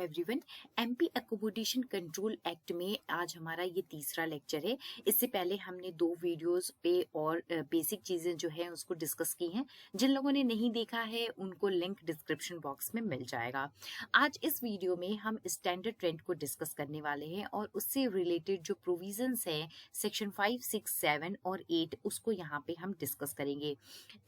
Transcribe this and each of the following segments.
Everyone. MP accommodation control act में आज हमारा ये तीसरा लेक्चर है। इससे पहले हमने 2 वीडियोस पे और बेसिक चीजें जो है उसको डिस्कस की हैं। जिन लोगों ने नहीं देखा है उनको लिंक डिस्क्रिप्शन बॉक्स में मिल जाएगा। आज इस वीडियो में हम स्टैंडर्ड रेंट को डिस्कस करने वाले हैं और उससे रिलेटेड जो प्रोविजंस हैं सेक्शन 5, 6, 7 और 8 उसको यहाँ पे हम डिस्कस करेंगे।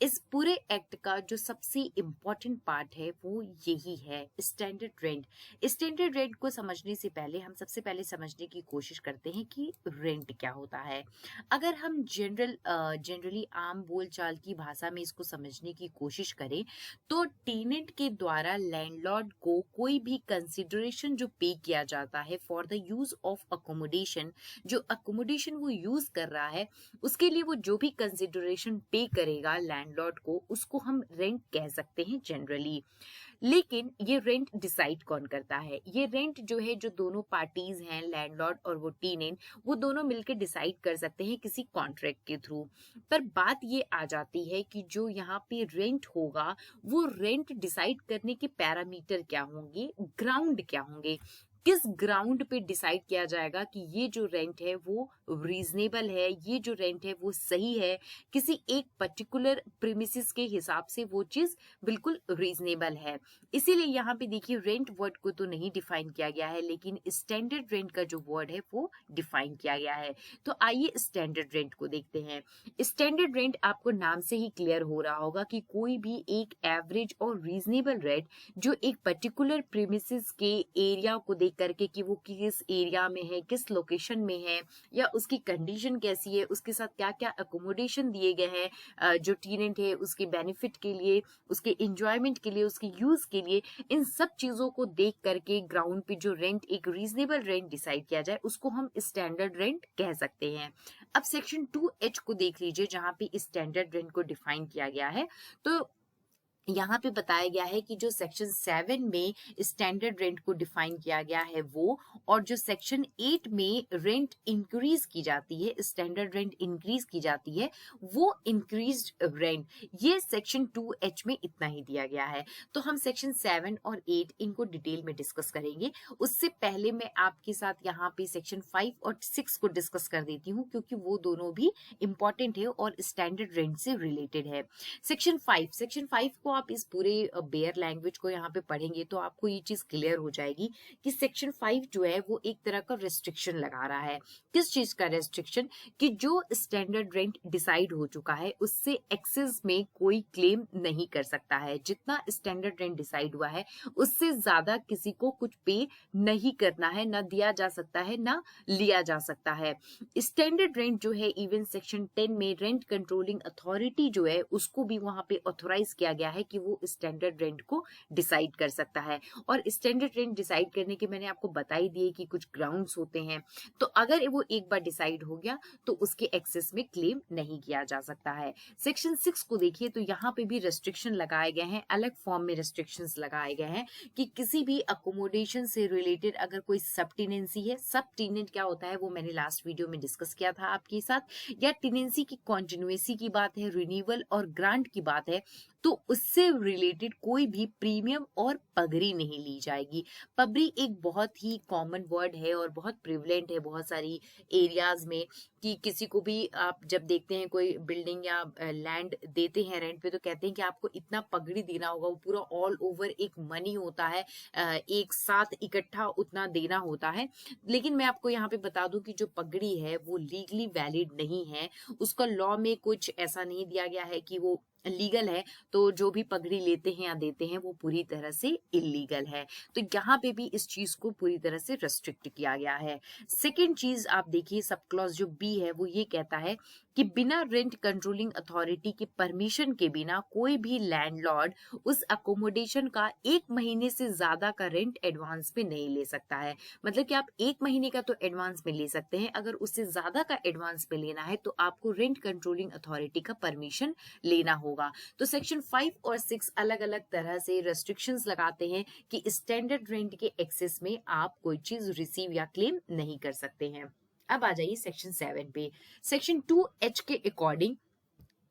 इस पूरे एक्ट का जो सबसे इम्पोर्टेंट पार्ट है वो यही है, स्टैंडर्ड रेंट। स्टैंडर्ड रेंट को समझने से पहले हम सबसे पहले समझने की कोशिश करते हैं कि रेंट क्या होता है। अगर हम जनरली आम बोलचाल की भाषा में इसको समझने की कोशिश करें तो टेनेंट के द्वारा लैंडलॉर्ड को कोई भी कंसिडरेशन जो पे किया जाता है for the use of accommodation, जो अकोमोडेशन वो यूज कर रहा है उसके लिए वो जो भी कंसिडरेशन पे करेगा लैंडलॉर्ड को, उसको हम रेंट कह सकते हैं जनरली। लेकिन ये रेंट डिसाइड कौन करता है? ये रेंट जो है, जो दोनों पार्टीज हैं, लैंडलॉर्ड और वो टेनेंट, वो दोनों मिलकर डिसाइड कर सकते हैं किसी कॉन्ट्रैक्ट के थ्रू। पर बात ये आ जाती है कि जो यहाँ पे रेंट होगा वो रेंट डिसाइड करने के पैरामीटर क्या होंगे, ग्राउंड क्या होंगे, किस ग्राउंड पे डिसाइड किया जाएगा कि ये जो रेंट है वो रीजनेबल है, ये जो रेंट है वो सही है, किसी एक पर्टिकुलर प्रीमिसेस के हिसाब से वो चीज बिल्कुल रीजनेबल है। इसीलिए यहाँ पे देखिए रेंट वर्ड को तो नहीं डिफाइन किया गया है, लेकिन स्टैंडर्ड रेंट का जो वर्ड है वो डिफाइन किया गया है। तो आइए स्टैंडर्ड रेंट को देखते हैं। स्टैंडर्ड रेंट आपको नाम से ही क्लियर हो रहा होगा कि कोई भी एक एवरेज और रीजनेबल रेंट जो एक पर्टिकुलर प्रीमिसेस के एरिया को देख करके कि वो किस एरिया में है, किस लोकेशन में है, या उसकी कंडीशन कैसी है, उसके साथ क्या क्या अकोमोडेशन दिए गए हैं जो टेनेंट है उसके बेनिफिट के लिए, उसके एंजॉयमेंट के लिए, उसके यूज के लिए, इन सब चीजों को देख करके ग्राउंड पे जो रेंट, एक रीजनेबल रेंट डिसाइड किया जाए उसको हम स्टैंडर्ड रेंट कह सकते हैं। अब सेक्शन 2H को देख लीजिए जहां पे स्टैंडर्ड रेंट को डिफाइन किया गया है। तो यहाँ पे बताया गया है कि जो सेक्शन 7 में स्टैंडर्ड रेंट को डिफाइन किया गया है वो, और जो सेक्शन 8 में रेंट इंक्रीज की जाती है, स्टैंडर्ड रेंट इंक्रीज की जाती है, वो इंक्रीज्ड रेंट, ये सेक्शन 2H में इतना ही दिया गया है। तो हम सेक्शन 7 और 8 इनको डिटेल में डिस्कस करेंगे। उससे पहले मैं आपके साथ यहाँ पे सेक्शन 5 और 6 को डिस्कस कर देती हूँ क्योंकि वो दोनों भी इंपॉर्टेंट है और स्टैंडर्ड रेंट से रिलेटेड है। सेक्शन 5 को आप इस पूरे बेयर लैंग्वेज को यहाँ पे पढ़ेंगे तो आपको ये चीज क्लियर हो जाएगी कि सेक्शन 5 जो है वो एक तरह का रेस्ट्रिक्शन लगा रहा है। किस चीज का रेस्ट्रिक्शन? कि जो स्टैंडर्ड रेंट डिसाइड हो चुका है उससे एक्सेस में कोई क्लेम नहीं कर सकता है। जितना स्टैंडर्ड रेंट डिसाइड हुआ है उससे ज्यादा किसी को कुछ पे नहीं करना है, ना दिया जा सकता है ना लिया जा सकता है। स्टैंडर्ड रेंट जो है इवन सेक्शन 10 में रेंट कंट्रोलिंग अथॉरिटी जो है उसको भी वहां पे ऑथोराइज किया गया है कि वो स्टैंडर्ड रेंट को डिसाइड कर सकता है। और स्टैंडर्ड रेंट डिसाइड करने के मैंने आपको बता ही दिए कि कुछ ग्राउंड्स होते हैं। तो अगर वो एक बार डिसाइड हो गया तो उसके एक्सेस में क्लेम नहीं किया जा सकता है। सेक्शन 6 को देखिए तो यहाँ पे भी रेस्ट्रिक्शन लगाए गए हैं, अलग फॉर्म में रेस्ट्रिक्शंस लगाए गए हैं कि किसी भी अकोमोडेशन से रिलेटेड अगर कोई सब टेनेंसी है, सब टेनेंट क्या होता है वो मैंने लास्ट वीडियो में डिस्कस किया था आपके साथ, या टेनेंसी की कॉन्टिन्यूएसी की बात है, रिन्यूअल और ग्रांट की बात है, तो उससे रिलेटेड कोई भी प्रीमियम और पगड़ी नहीं ली जाएगी। पगड़ी एक बहुत ही कॉमन वर्ड है और बहुत प्रिवलेंट है बहुत सारी एरियाज में कि किसी को भी आप जब देखते हैं कोई बिल्डिंग या लैंड देते हैं रेंट पे तो कहते हैं कि आपको इतना पगड़ी देना होगा, वो पूरा ऑल ओवर एक मनी होता है, एक साथ इकट्ठा उतना देना होता है। लेकिन मैं आपको यहाँ पे बता दूं कि जो पगड़ी है वो लीगली वैलिड नहीं है, उसका लॉ में कुछ ऐसा नहीं दिया गया है कि वो लीगल है, तो जो भी पगड़ी लेते हैं या देते हैं वो पूरी तरह से इलीगल है। तो यहाँ पे भी इस चीज को पूरी तरह से रेस्ट्रिक्ट किया गया है। सेकेंड चीज आप देखिए, सब क्लॉज जो बी है वो ये कहता है कि बिना रेंट कंट्रोलिंग अथॉरिटी के परमिशन के बिना कोई भी लैंडलॉर्ड उस अकोमोडेशन का 1 महीने से ज्यादा का रेंट एडवांस में नहीं ले सकता है। मतलब कि आप 1 महीने का तो एडवांस में ले सकते हैं, अगर उससे ज्यादा का एडवांस में लेना है तो आपको रेंट कंट्रोलिंग अथॉरिटी का परमिशन लेना होगा। तो सेक्शन 5 और 6 अलग अलग तरह से रेस्ट्रिक्शंस लगाते हैं कि स्टैंडर्ड रेंट के एक्सेस में आप कोई चीज रिसीव या क्लेम नहीं कर सकते हैं। अब आ जाइए सेक्शन 7 पे। सेक्शन 2H के अकॉर्डिंग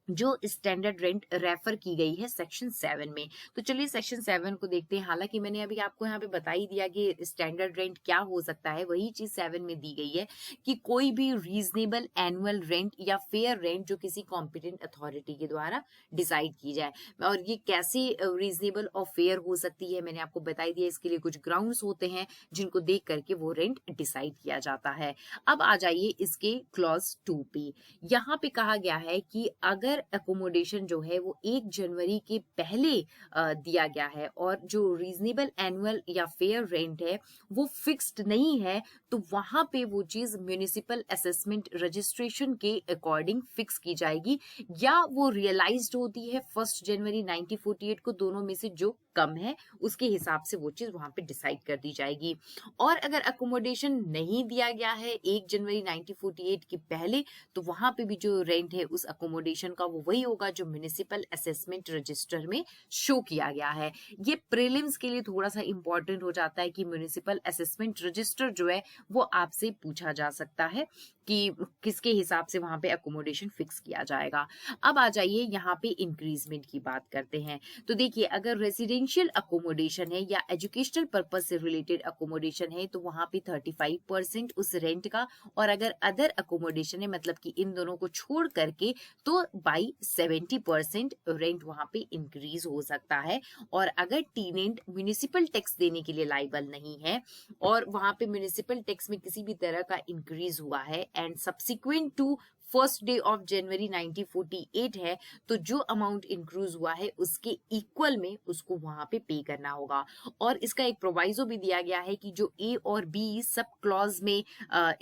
जो स्टैंडर्ड रेंट रेफर की गई है सेक्शन 7 में। तो चलिए सेक्शन 7 को देखते हैं। हालांकि मैंने अभी आपको यहाँ पे बता ही दिया कि स्टैंडर्ड रेंट क्या हो सकता है, वही चीज 7 में दी गई है कि कोई भी रीजनेबल एनुअल रेंट या फेयर रेंट जो किसी कॉम्पिटेंट अथॉरिटी के द्वारा डिसाइड की जाए। और ये कैसे रीजनेबल और फेयर हो सकती है मैंने आपको बता ही दिया। इसके लिए कुछ ग्राउंड्स होते हैं जिनको देख करके वो रेंट डिसाइड किया जाता है। अब आ जाइए इसके क्लॉज 2 पे। यहाँ पे कहा गया है कि अगर अकोमोडेशन जो है वो 1 जनवरी के पहले दिया गया है और जो रीजनेबल एनुअल या फेयर रेंट है वो फिक्स्ड नहीं है, तो वहां पे वो चीज म्युनिसिपल असेसमेंट रजिस्ट्रेशन के अकॉर्डिंग फिक्स की जाएगी, या वो रियलाइज्ड होती है 1 जनवरी 1948 को, दोनों में से जो कम है उसके हिसाब से वो चीज वहां पे डिसाइड कर दी जाएगी। और अगर अकोमोडेशन नहीं दिया गया है 1 जनवरी 1948 के पहले, तो वहां पे भी जो रेंट है उस अकोमोडेशन का वो वही होगा जो म्युनिसिपल असेसमेंट रजिस्टर में शो किया गया है। ये प्रीलिम्स के लिए थोड़ा सा इंपॉर्टेंट हो जाता है कि म्युनिसिपल असेसमेंट रजिस्टर जो है वो आपसे पूछा जा सकता है कि किसके हिसाब से वहां पे अकोमोडेशन फिक्स किया जाएगा। अब आ जाइए यहाँ पे इंक्रीजमेंट की बात करते हैं। तो देखिए, अगर रेसिडेंशियल अकोमोडेशन है या एजुकेशनल पर्पज से रिलेटेड अकोमोडेशन है तो वहां पे 35% उस रेंट का, और अगर अदर अकोमोडेशन है मतलब कि इन दोनों को छोड़ करके तो बाई 70% रेंट वहां पे इंक्रीज हो सकता है। और अगर टेनेंट म्युनिसिपल टैक्स देने के लिए लाइबल नहीं है और वहां पे म्युनिसिपल टैक्स में किसी भी तरह का इंक्रीज हुआ है and subsequent to 1 day of January 1948 है, तो जो अमाउंट इंक्रीज हुआ है उसके इक्वल में उसको वहां पे पे करना होगा। और इसका एक प्रोवाइजो भी दिया गया है कि जो ए और बी सब क्लॉज में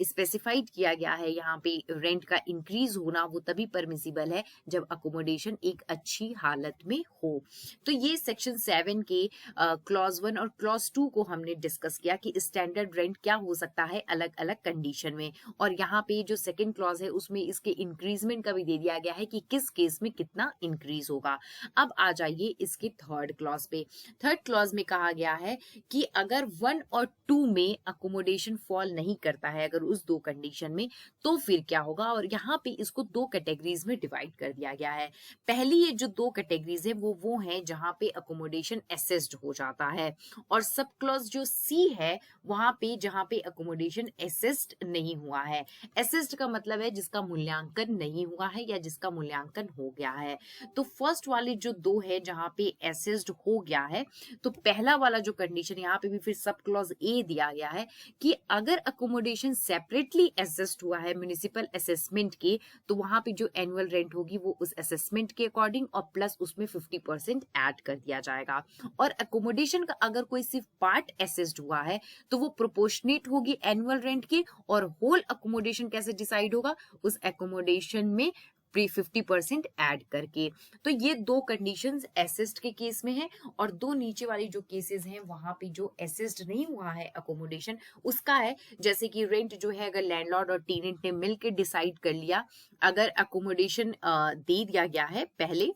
स्पेसिफाइड किया गया है, यहाँ पे रेंट का इंक्रीज होना वो तभी परमिसिबल है जब अकोमोडेशन एक अच्छी हालत में हो। तो ये सेक्शन 7 के क्लॉज 1 और क्लॉज 2 को हमने डिस्कस किया कि स्टैंडर्ड रेंट क्या हो सकता है अलग अलग कंडीशन में। और यहाँ पे जो सेकंड क्लॉज है उसमें इसके इंक्रीजमेंट का भी दे दिया गया है कि किस केस में कितना इंक्रीज होगा। अब आ जाइए इसके थर्ड क्लॉज पे। थर्ड क्लॉज में कहा गया है कि अगर 1 और 2 में अकोमोडेशन फॉल नहीं करता है, अगर उस दो कंडीशन में, तो फिर क्या होगा। और यहाँ पे इसको दो कैटेगरीज में डिवाइड कर दिया गया है। पहली ये जो दो कैटेगरीज है वो है जहां पे अकोमोडेशन एसेस्ड हो जाता है, और सब क्लॉज जो सी है वहां पे जहां पे अकोमोडेशन एसेस्ड नहीं हुआ है। एसेस्ड का मतलब है जिसका मूल्यांकन नहीं हुआ है या जिसका मूल्यांकन हो गया है। तो फर्स्ट वाले जो दो है जहां पे एसेस्ड हो गया है, तो पहला वाला जो कंडीशन यहाँ पे भी फिर सब क्लॉज ए दिया गया है कि अगर अकोमोडेशन सेपरेटली एसेस्ड हुआ है म्युनिसिपल असेसमेंट के, तो वहां पे जो एनुअल रेंट होगी वो उस असेसमेंट के अकॉर्डिंग और प्लस उसमें 50% ऐड कर दिया जाएगा। और अकोमोडेशन का अगर कोई सिर्फ पार्ट एसेस्ड हुआ है तो वो प्रोपोर्शनेट होगी एनुअल रेंट के, और होल अकोमोडेशन कैसे डिसाइड होगा, उस अकोमोडेशन में 50% ऐड करके। तो ये दो कंडीशंस एसेस्ड के केस में है, और दो नीचे वाली जो केसेस हैं वहां पे जो एसेस्ड नहीं हुआ है अकोमोडेशन उसका है, जैसे कि रेंट जो है अगर लैंडलॉर्ड और टेनेंट ने मिलकर डिसाइड कर लिया, अगर अकोमोडेशन दे दिया गया है पहले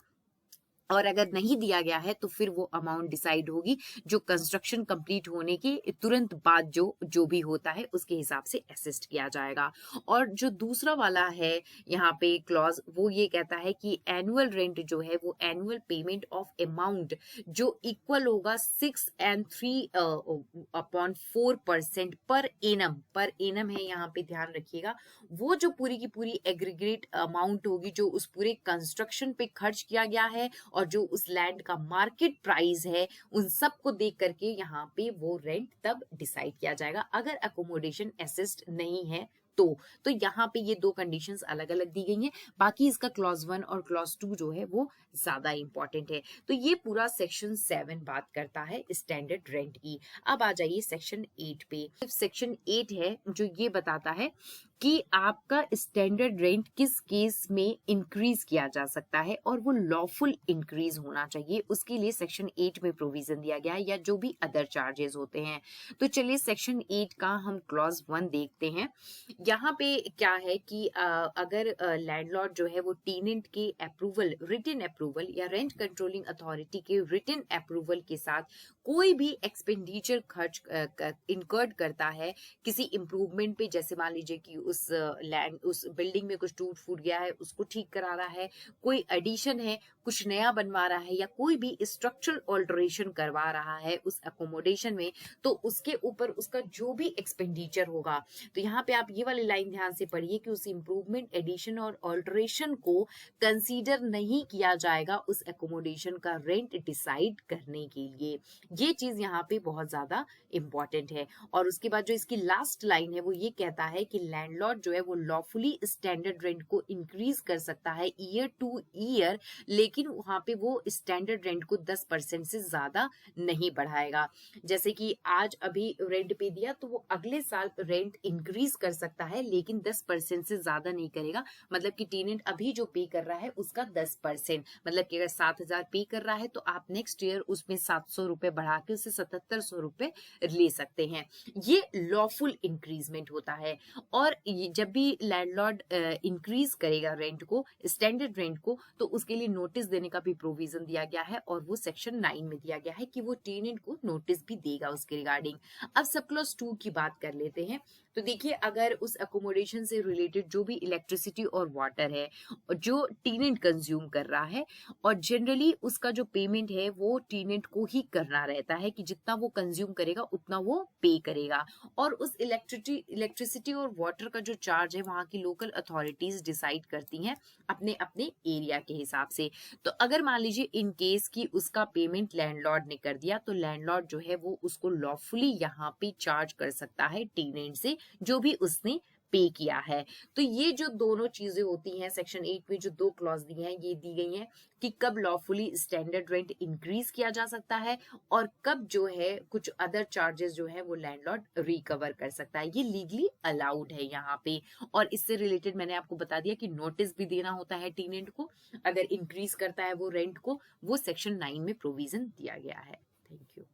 और अगर नहीं दिया गया है तो फिर वो अमाउंट डिसाइड होगी जो कंस्ट्रक्शन कंप्लीट होने के तुरंत बाद जो भी होता है उसके हिसाब से असिस्ट किया जाएगा। और जो दूसरा वाला है यहाँ पे क्लॉज, वो ये कहता है कि एनुअल रेंट जो है वो एनुअल पेमेंट ऑफ अमाउंट जो इक्वल होगा 6 and 3/4% पर एनम है, यहाँ पे ध्यान रखिएगा। वो जो पूरी की पूरी एग्रीगेट अमाउंट होगी जो उस पूरे कंस्ट्रक्शन पे खर्च किया गया है और जो उस लैंड का मार्केट प्राइस है, उन सब को देख करके यहाँ पे वो रेंट तब डिसाइड किया जाएगा अगर अकोमोडेशन असिस्ट नहीं है तो यहाँ पे ये दो कंडीशंस अलग अलग दी गई हैं। बाकी इसका क्लॉज 1 और क्लॉज 2 जो है वो ज्यादा इंपॉर्टेंट है। तो ये पूरा सेक्शन 7 बात करता है स्टैंडर्ड रेंट की। अब आ जाइए सेक्शन 8 पे। सेक्शन 8 है जो ये बताता है कि आपका स्टैंडर्ड रेंट किस केस में इंक्रीज किया जा सकता है और वो लॉफुल इंक्रीज होना चाहिए, उसके लिए सेक्शन 8 में प्रोविजन दिया गया है, या जो भी अदर चार्जेस होते हैं। तो चलिए सेक्शन 8 का हम क्लॉज 1 देखते हैं। यहाँ पे क्या है कि अगर लैंडलॉर्ड जो है वो टेनेंट के अप्रूवल, रिटन अप्रूवल या रेंट कंट्रोलिंग अथॉरिटी के रिटन अप्रूवल के साथ कोई भी एक्सपेंडिचर खर्च इनकर्ड करता है किसी इम्प्रूवमेंट पे, जैसे मान लीजिए कि उस लैंड उस बिल्डिंग में कुछ टूट फूट गया है, उसको ठीक करा रहा है, कोई एडिशन है, कुछ नया बनवा रहा है, या कोई भी स्ट्रक्चरल ऑल्टरेशन करवा रहा है उस अकोमोडेशन में, तो उसके ऊपर उसका जो भी एक्सपेंडिचर होगा, तो यहाँ पे आप ये वाली लाइन ध्यान से पढ़िए कि उस इम्प्रूवमेंट, एडिशन और ऑल्टरेशन को कंसीडर नहीं किया जाएगा उस एकोमोडेशन का रेंट डिसाइड करने के लिए। ये चीज यहाँ पे बहुत ज्यादा इंपॉर्टेंट है। और उसके बाद जो इसकी लास्ट लाइन है वो ये कहता है कि लैंडलॉर्ड जो है वो लॉफुली स्टैंडर्ड रेंट को इंक्रीज कर सकता है ईयर टू ईयर, लेकिन वहां पे वो स्टैंडर्ड रेंट को 10% से ज्यादा नहीं बढ़ाएगा। जैसे कि आज अभी रेंट पे दिया तो वो अगले साल रेंट इंक्रीज कर सकता है, लेकिन 10% से ज्यादा नहीं करेगा। मतलब कि टेनेंट अभी जो पे कर रहा है उसका 10%, मतलब कि अगर 7,000 पे कर रहा है तो आप नेक्स्ट ईयर उसमें 700 रुपए बढ़ा के उसे 7,700 रुपए ले सकते हैं। ये लॉफुल इंक्रीजमेंट होता है। और जब भी लैंडलॉर्ड इंक्रीज करेगा रेंट को, स्टैंडर्ड रेंट को, तो उसके लिए नोटिस देने का भी प्रोविजन दिया गया है, और वो सेक्शन 9 में दिया गया है कि वो टेनेंट को नोटिस भी देगा उसके रिगार्डिंग। अब सब क्लॉज 2 की बात कर लेते हैं। तो देखिए, अगर उस अकोमोडेशन से रिलेटेड जो भी इलेक्ट्रिसिटी और वाटर है जो टेनेंट कंज्यूम कर रहा है, और जनरली उसका जो पेमेंट है वो टेनेंट को ही करना रहता है कि जितना वो कंज्यूम करेगा उतना वो पे करेगा, और उस इलेक्ट्रिसिटी और वाटर का जो चार्ज है वहां की लोकल अथॉरिटीज डिसाइड करती हैं अपने अपने एरिया के हिसाब से। तो अगर मान लीजिए इन केस कि उसका पेमेंट लैंडलॉर्ड ने कर दिया, तो लैंडलॉर्ड जो है वो उसको लॉफुली यहाँ पे चार्ज कर सकता है टेनेंट से जो भी उसने पे किया है। तो ये जो दोनों चीजें होती हैं सेक्शन 8 में, जो 2 क्लॉज दी हैं, ये दी गई हैं कि कब लॉफुली स्टैंडर्ड रेंट इंक्रीज किया जा सकता है, और कब जो है कुछ अदर चार्जेस जो है वो लैंडलॉर्ड रिकवर कर सकता है। ये लीगली अलाउड है यहाँ पे। और इससे रिलेटेड मैंने आपको बता दिया कि नोटिस भी देना होता है टेनेंट को अगर इंक्रीज करता है वो रेंट को, वो सेक्शन 9 में प्रोविजन दिया गया है। Thank you.